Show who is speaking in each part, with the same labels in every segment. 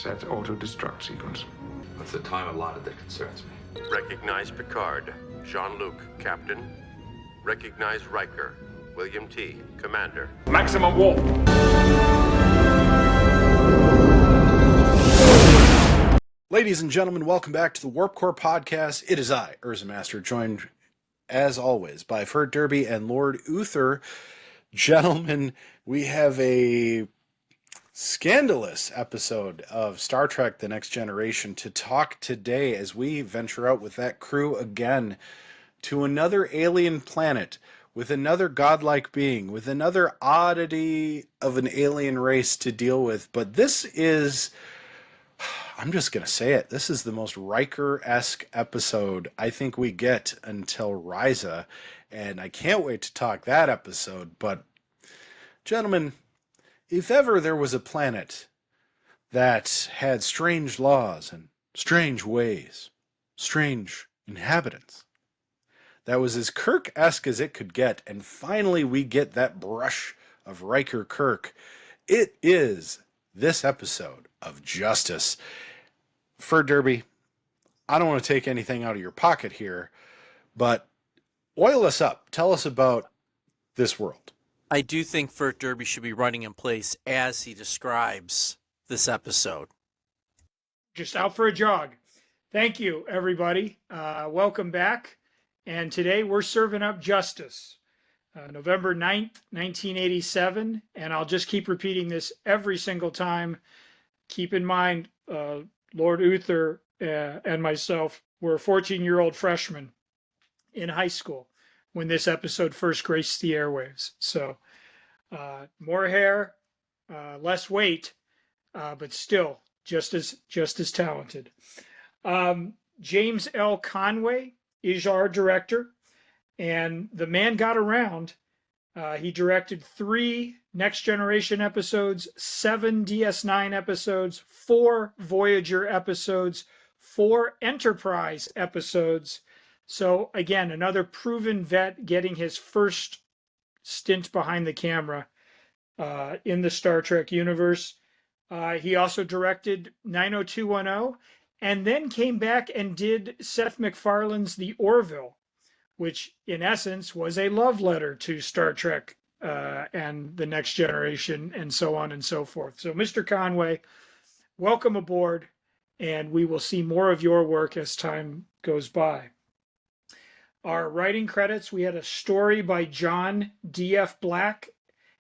Speaker 1: set auto-destruct sequence.
Speaker 2: It's the time allotted that concerns me.
Speaker 3: Recognize Picard, Jean-Luc, Captain. Recognize Riker, William T, Commander.
Speaker 4: Maximum warp.
Speaker 5: Ladies and gentlemen, welcome back to the Warp Core Podcast. It is I, UrzaMaster, joined, as always, by Fert Derby and Lord Uther. Gentlemen, we have a scandalous episode of Star Trek The Next Generation to talk today as we venture out with that crew again to another alien planet with another godlike being, with another oddity of an alien race to deal with. But this is, I'm just going to say it, this is the most Riker-esque episode I think we get until Risa, and I can't wait to talk that episode. But, gentlemen, if ever there was a planet that had strange laws and strange ways, strange inhabitants, that was as Kirk-esque as it could get, and finally we get that brush of Riker Kirk, it is this episode of Justice. Fert Derby, I don't want to take anything out of your pocket here, but oil us up. Tell us about this world.
Speaker 6: I do think Fert Derby should be running in place as he describes this episode.
Speaker 7: Just out for a jog. Thank you, everybody. Welcome back. And today we're serving up Justice. November 9th, 1987. And I'll just keep repeating this every single time. Keep in mind, Lord Uther and myself were 14-year-old freshmen in high school when this episode first graced the airwaves. So more hair, less weight, but still just as talented. James L. Conway is our director, and the man got around. He directed 3 Next Generation episodes, 7 DS9 episodes, 4 Voyager episodes, 4 Enterprise episodes. So again, another proven vet getting his first stint behind the camera in the Star Trek universe. He also directed 90210 and then came back and did Seth MacFarlane's The Orville, which in essence was a love letter to Star Trek and the Next Generation and so on and so forth. So Mr. Conway, welcome aboard, and we will see more of your work as time goes by. Our writing credits, we had a story by John D.F. Black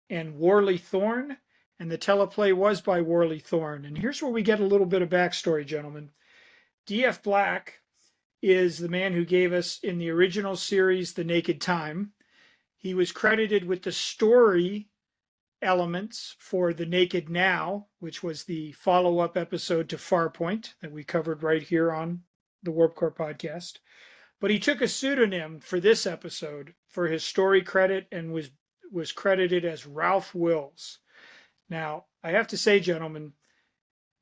Speaker 7: and Worley Thorne, and the teleplay was by Worley Thorne. And here's where we get a little bit of backstory, gentlemen. D.F. Black is the man who gave us in the original series The Naked Time. He was credited with the story elements for The Naked Now, which was the follow-up episode to Farpoint that we covered right here on the Warp Core podcast. But he took a pseudonym for this episode for his story credit and was credited as Ralph Wills. Now, I have to say, gentlemen,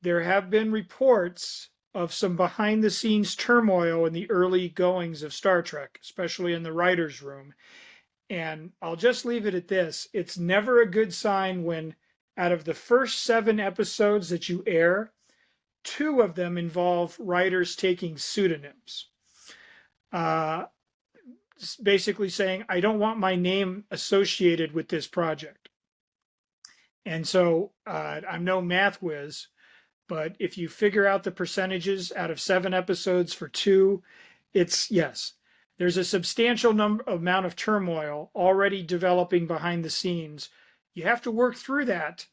Speaker 7: there have been reports of some behind-the-scenes turmoil in the early goings of Star Trek, especially in the writer's room. And I'll just leave it at this. It's never a good sign when, out of the first 7 episodes that you air, 2 of them involve writers taking pseudonyms. Basically saying, I don't want my name associated with this project. And so I'm no math whiz, but if you figure out the percentages out of 7 episodes for 2, it's yes. There's a substantial amount of turmoil already developing behind the scenes. You have to work through that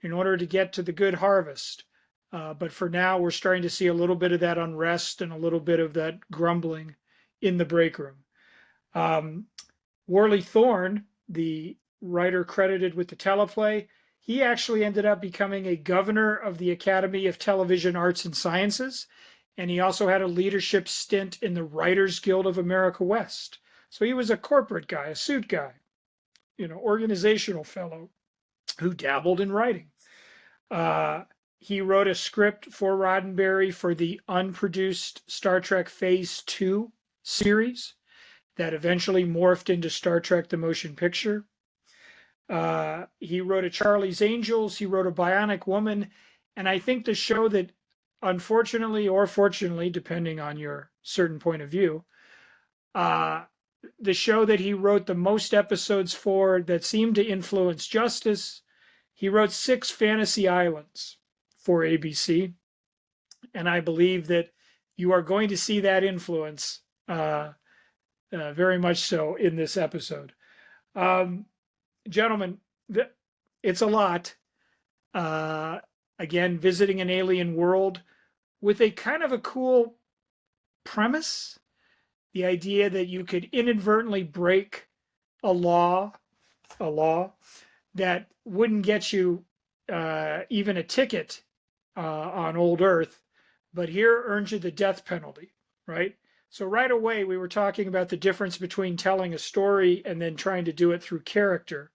Speaker 7: in order to get to the good harvest. But for now, we're starting to see a little bit of that unrest and a little bit of that grumbling in the break room. Worley Thorne, the writer credited with the teleplay, he actually ended up becoming a governor of the Academy of Television Arts and Sciences, and he also had a leadership stint in the Writers Guild of America West. So he was a corporate guy, a suit guy, organizational fellow who dabbled in writing. He wrote a script for Roddenberry for the unproduced Star Trek Phase 2 series that eventually morphed into Star Trek The Motion Picture. He wrote a Charlie's Angels, he wrote a Bionic Woman, And I think the show that, unfortunately or fortunately, depending on your certain point of view, the show that he wrote the most episodes for that seemed to influence Justice, he wrote 6 Fantasy Islands for ABC. And I believe that you are going to see that influence very much so in this episode. Gentlemen, it's a lot. Again, visiting an alien world with a kind of a cool premise. The idea that you could inadvertently break a law that wouldn't get you even a ticket on old Earth, but here earns you the death penalty, right? So right away, we were talking about the difference between telling a story and then trying to do it through character.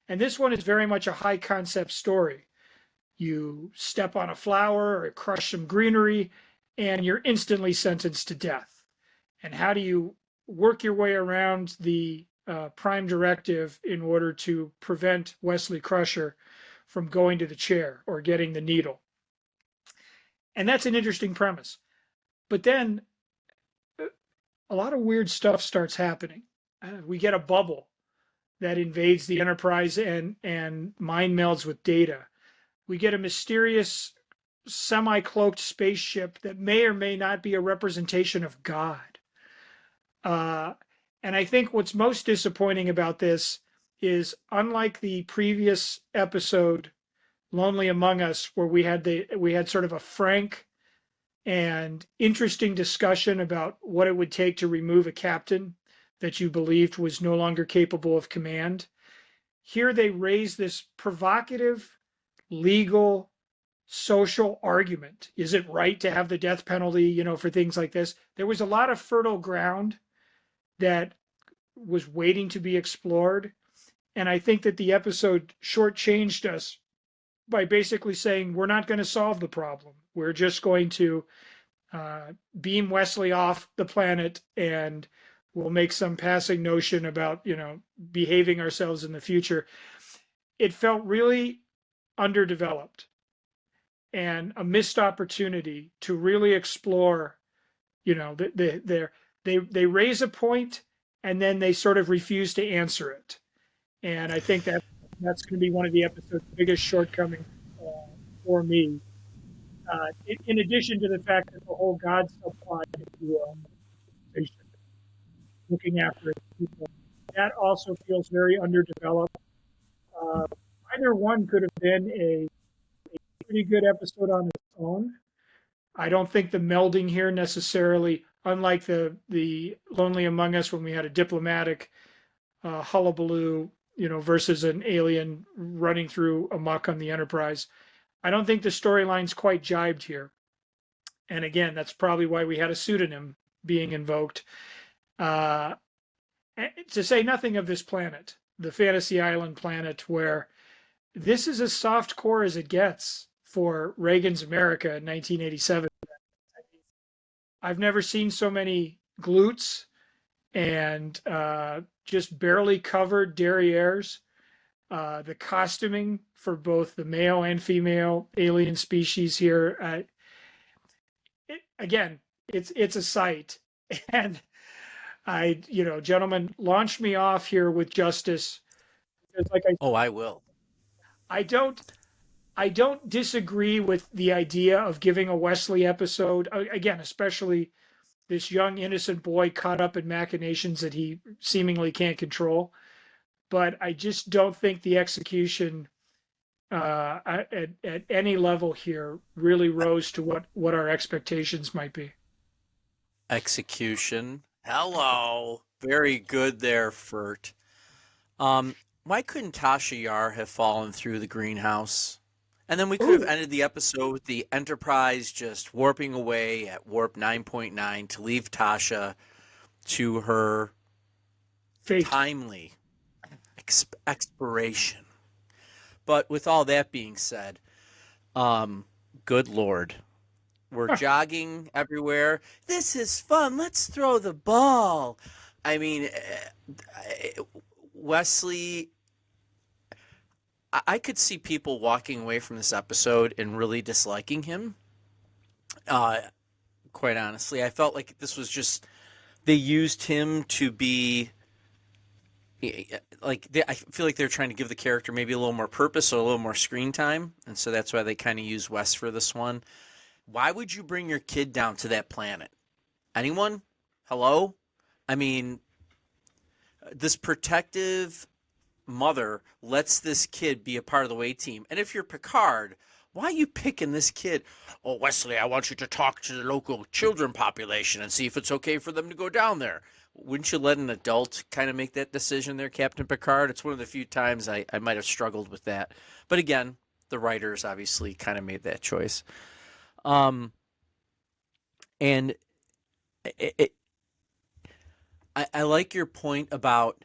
Speaker 7: And this one is very much a high concept story. You step on a flower or crush some greenery, and you're instantly sentenced to death. And how do you work your way around the prime directive in order to prevent Wesley Crusher from going to the chair or getting the needle? And that's an interesting premise. But then a lot of weird stuff starts happening. We get a bubble that invades the Enterprise and mind melds with Data. We get a mysterious semi-cloaked spaceship that may or may not be a representation of God. And I think what's most disappointing about this is, unlike the previous episode, Lonely Among Us, where we had sort of a frank and interesting discussion about what it would take to remove a captain that you believed was no longer capable of command. Here they raise this provocative, legal, social argument. Is it right to have the death penalty, for things like this? There was a lot of fertile ground that was waiting to be explored. And I think that the episode shortchanged us by basically saying, we're not going to solve the problem. We're just going to beam Wesley off the planet, and we'll make some passing notion about, behaving ourselves in the future. It felt really underdeveloped and a missed opportunity to really explore, they raise a point and then they sort of refuse to answer it. And I think that's going to be one of the episode's biggest shortcomings for me. In addition to the fact that the whole God subplot, if you will, looking after people, that also feels very underdeveloped. Either one could have been a pretty good episode on its own. I don't think the melding here necessarily, unlike the Lonely Among Us when we had a diplomatic hullabaloo, versus an alien running through amok on the Enterprise, I don't think the storylines quite jibed here. And again, that's probably why we had a pseudonym being invoked. To say nothing of this planet, the Fantasy Island planet, where this is as soft core as it gets for Reagan's America in 1987. I've never seen so many glutes and just barely covered derrieres. The costuming for both the male and female alien species here, it's a sight. And gentlemen, launch me off here with Justice.
Speaker 6: I will.
Speaker 7: I don't disagree with the idea of giving a Wesley episode, again, especially this young innocent boy caught up in machinations that he seemingly can't control. But I just don't think the execution at any level here really rose to what our expectations might be.
Speaker 6: Execution. Hello. Very good there, Fert. Why couldn't Tasha Yar have fallen through the greenhouse? And then we could have ended the episode with the Enterprise just warping away at warp 9.9 to leave Tasha to her
Speaker 7: Fate.
Speaker 6: Timely expiration. But with all that being said, good Lord, we're jogging everywhere. This is fun. Let's throw the ball. I mean, Wesley, I could see people walking away from this episode and really disliking him. Quite honestly, I felt like this was just they used him to be I feel like they're trying to give the character maybe a little more purpose or a little more screen time, and so that's why they kind of use Wes for this one. Why would you bring your kid down to that planet? Anyone? Hello? I mean, this protective mother lets this kid be a part of the away team. And if you're Picard, why are you picking this kid? Oh, Wesley, I want you to talk to the local children population and see if it's okay for them to go down there. Wouldn't you let an adult kind of make that decision there, Captain Picard? It's one of the few times I might have struggled with that. But again, the writers obviously kind of made that choice. And I like your point about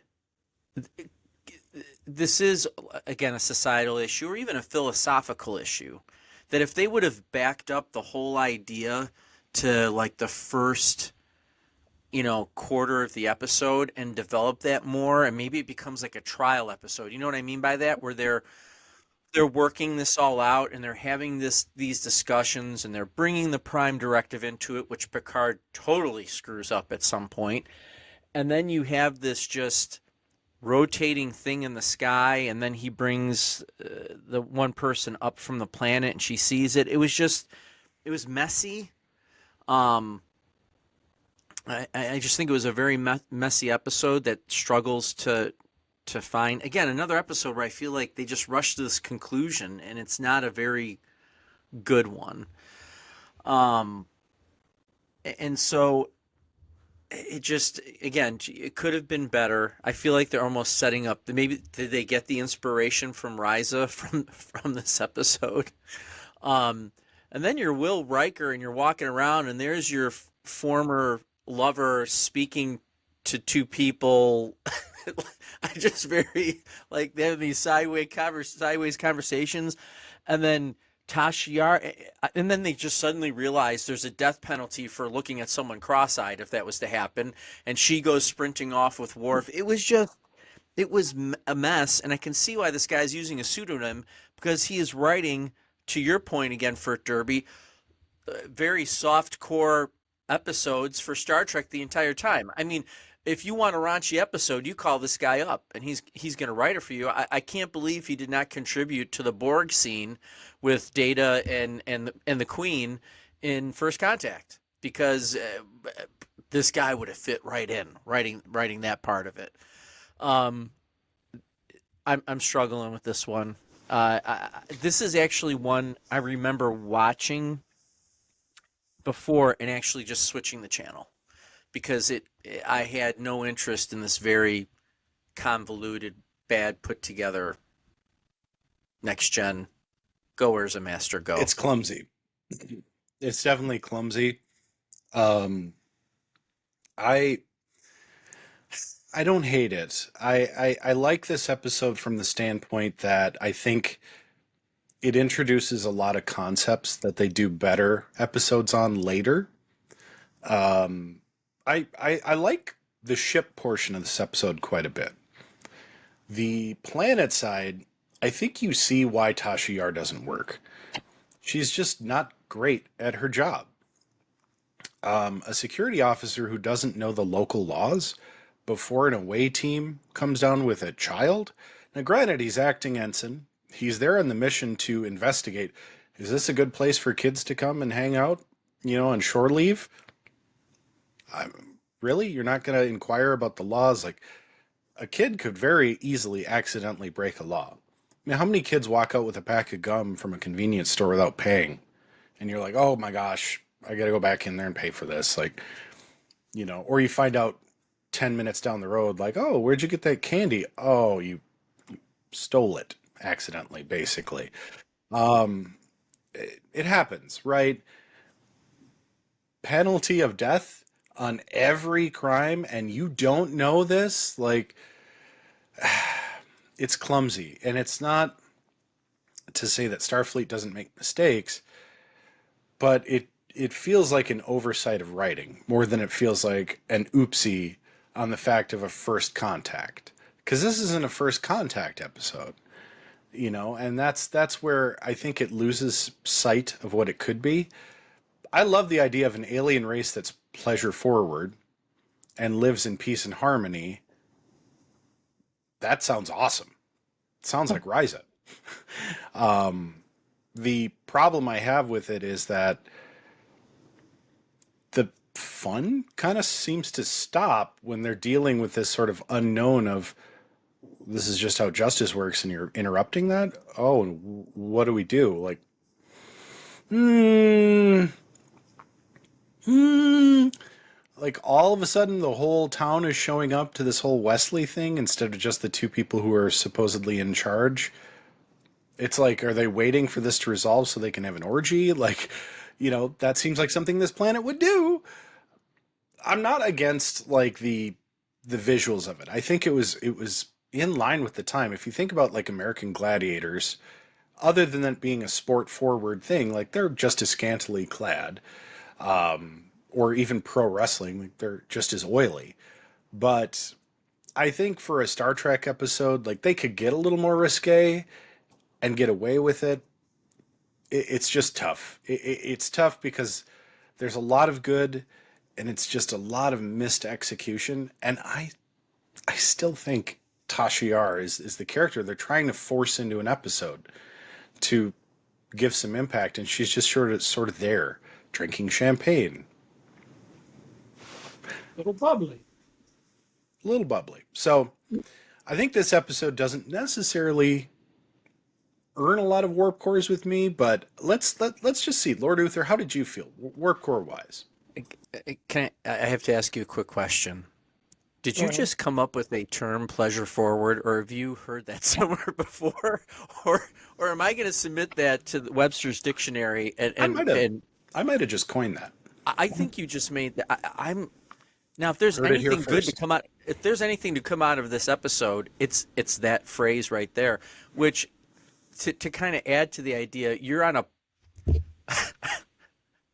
Speaker 6: this is, again, a societal issue or even a philosophical issue, that if they would have backed up the whole idea to like the first, quarter of the episode and develop that more, and maybe it becomes like a trial episode. You know what I mean by that? Where they're working this all out and they're having these discussions and they're bringing the Prime Directive into it, which Picard totally screws up at some point. And then you have this just rotating thing in the sky, and then he brings the one person up from the planet and she sees it. It was messy. I just think it was a very messy episode that struggles to find, again, another episode where I feel like they just rushed to this conclusion and it's not a very good one. And so it just, again, it could have been better. I feel like they're almost setting up, maybe did they get the inspiration from Ryza from this episode? And then you're Will Riker and you're walking around and there's your former lover speaking to two people. I just very, like, they have these sideways conversations, and then Tasha Yar, and then they just suddenly realize there's a death penalty for looking at someone cross-eyed if that was to happen, and she goes sprinting off with Worf. It was a mess, and I can see why this guy's using a pseudonym, because he is writing, to your point again, Fert Derby, very soft core episodes for Star Trek the entire time. I mean, if you want a raunchy episode, you call this guy up and he's going to write it for you. I can't believe he did not contribute to the Borg scene with Data and the Queen in First Contact, because this guy would have fit right in writing that part of it. I'm struggling with this one. This is actually one I remember watching before and actually just switching the channel, because I had no interest in this very convoluted, bad put together next gen. Go UrzaMaster, go.
Speaker 5: It's clumsy. It's definitely clumsy. I don't hate it. I like this episode from the standpoint that I think it introduces a lot of concepts that they do better episodes on later. I like the ship portion of this episode quite a bit. The planet side, I think you see why Tasha Yar doesn't work. She's just not great at her job. A security officer who doesn't know the local laws before an away team comes down with a child. Now, granted, he's acting ensign. He's there on the mission to investigate. Is this a good place for kids to come and hang out, on shore leave? Really? You're not going to inquire about the laws? Like, a kid could very easily accidentally break a law. I mean, how many kids walk out with a pack of gum from a convenience store without paying? And you're like, oh my gosh, I got to go back in there and pay for this. Like, or you find out 10 minutes down the road, like, oh, where'd you get that candy? Oh, you stole it accidentally, basically. It happens, right? Penalty of death on every crime, and you don't know this? Like, it's clumsy. And it's not to say that Starfleet doesn't make mistakes, but it feels like an oversight of writing more than it feels like an oopsie on the fact of a first contact. Because this isn't a first contact episode. and that's where I think it loses sight of what it could be. I love the idea of an alien race that's pleasure forward and lives in peace and harmony. That sounds awesome. It sounds like Ryza. The problem I have with it is that the fun kind of seems to stop when they're dealing with this sort of unknown of this is just how justice works and you're interrupting that. Oh, what do we do? Like, like all of a sudden the whole town is showing up to this whole Wesley thing instead of just the two people who are supposedly in charge. It's like, are they waiting for this to resolve so they can have an orgy? Like, that seems like something this planet would do. I'm not against like the visuals of it. I think it was in line with the time. If you think about like American Gladiators, other than that being a sport forward thing, like they're just as scantily clad. Or even pro wrestling, like they're just as oily. But I think for a Star Trek episode, like they could get a little more risque and get away with it. It's just tough. It's tough because there's a lot of good and it's just a lot of missed execution. And I still think Tasha Yar is the character they're trying to force into an episode to give some impact. And she's just sort of there drinking champagne.
Speaker 7: Little bubbly.
Speaker 5: So I think this episode doesn't necessarily earn a lot of warp cores with me, but let's just see. Lord Uther, how did you feel warp core wise?
Speaker 6: I have to ask you a quick question. Did you just come up with a term, pleasure forward, or have you heard that somewhere before? Or am I going to submit that to the Webster's dictionary?
Speaker 5: I might have just coined that.
Speaker 6: I think you just made that. Now, if there's anything good to come out, if there's anything to come out of this episode, it's that phrase right there. Which, to kind of add to the idea, you're on a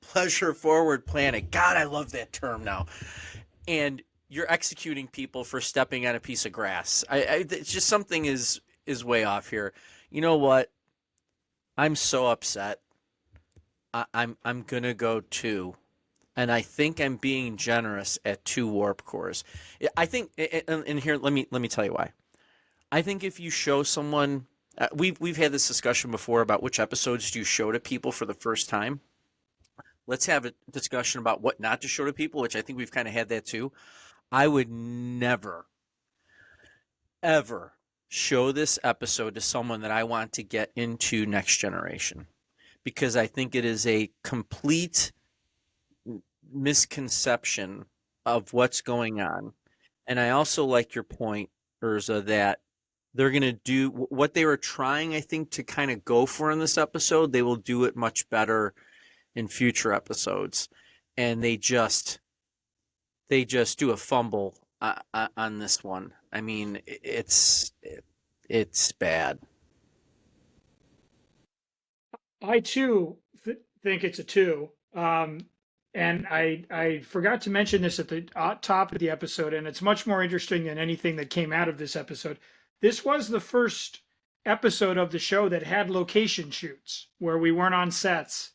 Speaker 6: pleasure forward planet. God, I love that term now. And you're executing people for stepping on a piece of grass. It's just something is way off here. You know what? I'm so upset. I'm gonna go 2. And I think I'm being generous at 2 warp cores. I think, and here, let me tell you why. I think if you show someone, we've had this discussion before about which episodes do you show to people for the first time. Let's have a discussion about what not to show to people, which I think we've kind of had that too. I would never, ever show this episode to someone that I want to get into Next Generation, because I think it is a complete misconception of what's going on. And I also like your point, Urza, that they're going to do what they were trying, I think, to kind of go for in this episode. They will do it much better in future episodes. And they just do a fumble on this one. I mean, it's bad.
Speaker 7: I too think it's a 2. And I forgot to mention this at the top of the episode, and it's much more interesting than anything that came out of this episode. This was the first episode of the show that had location shoots where we weren't on sets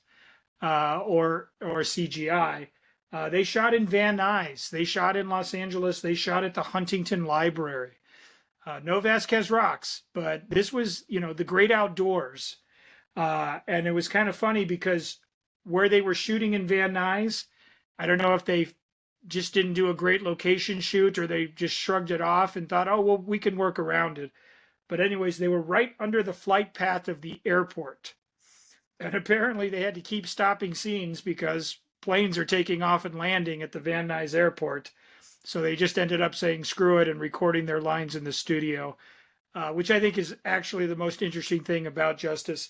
Speaker 7: or CGI. They shot in Van Nuys. They shot in Los Angeles. They shot at the Huntington Library. No Vasquez Rocks, but this was, the great outdoors. And it was kind of funny because where they were shooting in Van Nuys, I don't know if they just didn't do a great location shoot or they just shrugged it off and thought, oh, well, we can work around it. But anyways, they were right under the flight path of the airport. And apparently they had to keep stopping scenes because planes are taking off and landing at the Van Nuys airport. So they just ended up saying screw it and recording their lines in the studio, which I think is actually the most interesting thing about Justice.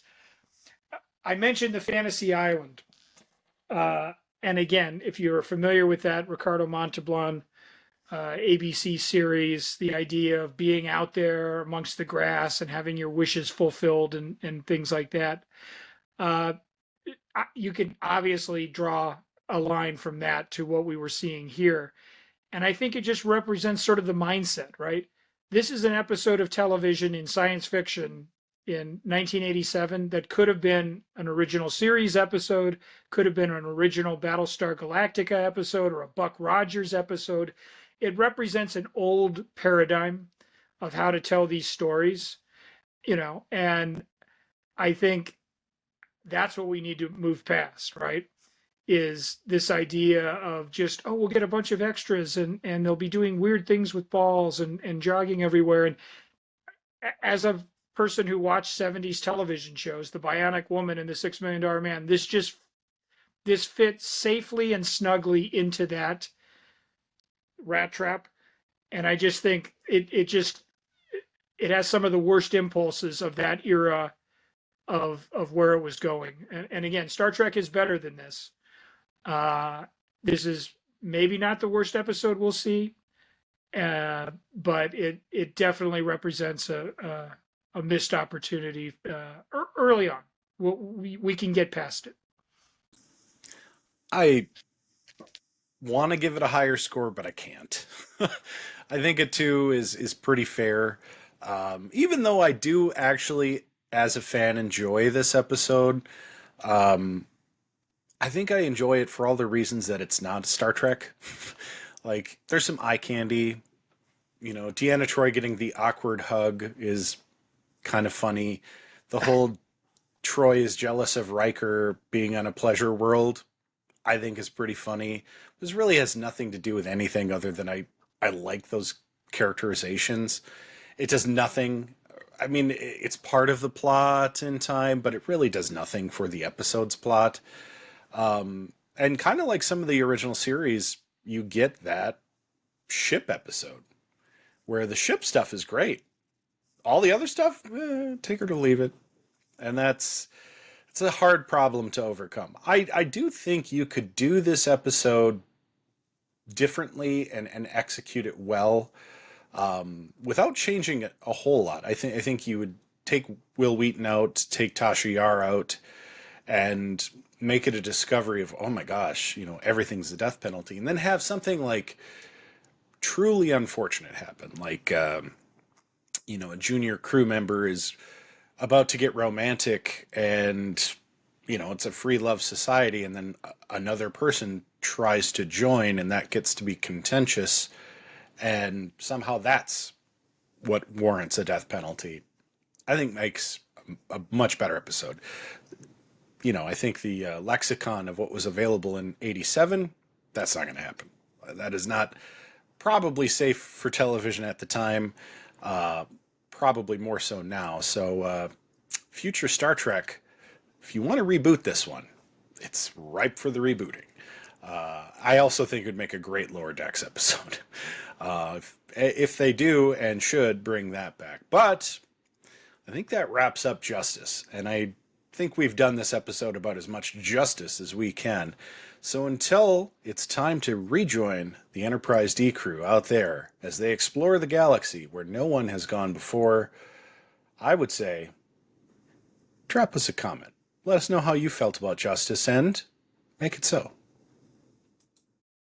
Speaker 7: I mentioned the Fantasy Island. And again, if you're familiar with that Ricardo Montalban ABC series, the idea of being out there amongst the grass and having your wishes fulfilled and things like that, you can obviously draw a line from that to what we were seeing here. And I think it just represents sort of the mindset, right? This is an episode of television in science fiction in 1987 that could have been an original series episode, could have been an original Battlestar Galactica episode or a Buck Rogers episode. It represents an old paradigm of how to tell these stories, and I think that's what we need to move past, right? Is this idea of just, oh, we'll get a bunch of extras and they'll be doing weird things with balls and jogging everywhere. And as a person who watched 70s television shows, The Bionic Woman and The $6 Million Man, this fits safely and snugly into that rat trap. And I just think it has some of the worst impulses of that era of where it was going. And again, Star Trek is better than this. This is maybe not the worst episode we'll see, but it definitely represents a missed opportunity early on. We can get past it.
Speaker 5: I want to give it a higher score, but I can't. I think a 2 is pretty fair. Even though I do actually, as a fan, enjoy this episode. I think I enjoy it for all the reasons that it's not Star Trek. Like, there's some eye candy. Deanna Troi getting the awkward hug is kind of funny. The whole Troi is jealous of Riker being on a pleasure world, I think is pretty funny. This really has nothing to do with anything other than I like those characterizations. It does nothing. I mean, it's part of the plot in time, but it really does nothing for the episode's plot. And kind of like some of the original series, you get that ship episode where the ship stuff is great. All the other stuff, take her to leave it. And it's a hard problem to overcome. I do think you could do this episode differently and execute it well, without changing it a whole lot. I think you would take Will Wheaton out, take Tasha Yar out, and make it a discovery of, oh my gosh, everything's the death penalty. And then have something like truly unfortunate happen. Like, a junior crew member is about to get romantic and, it's a free love society. And then another person tries to join and that gets to be contentious. And somehow that's what warrants a death penalty. I think makes a much better episode. I think the lexicon of what was available in 87, that's not going to happen. That is not probably safe for television at the time, probably more so now. So future Star Trek, if you want to reboot this one, it's ripe for the rebooting. I also think it would make a great Lower Decks episode. If they do and should bring that back. But I think that wraps up Justice. And I think we've done this episode about as much justice as we can. So until it's time to rejoin the Enterprise D crew out there as they explore the galaxy where no one has gone before, I would say, drop us a comment. Let us know how you felt about Justice and make it so.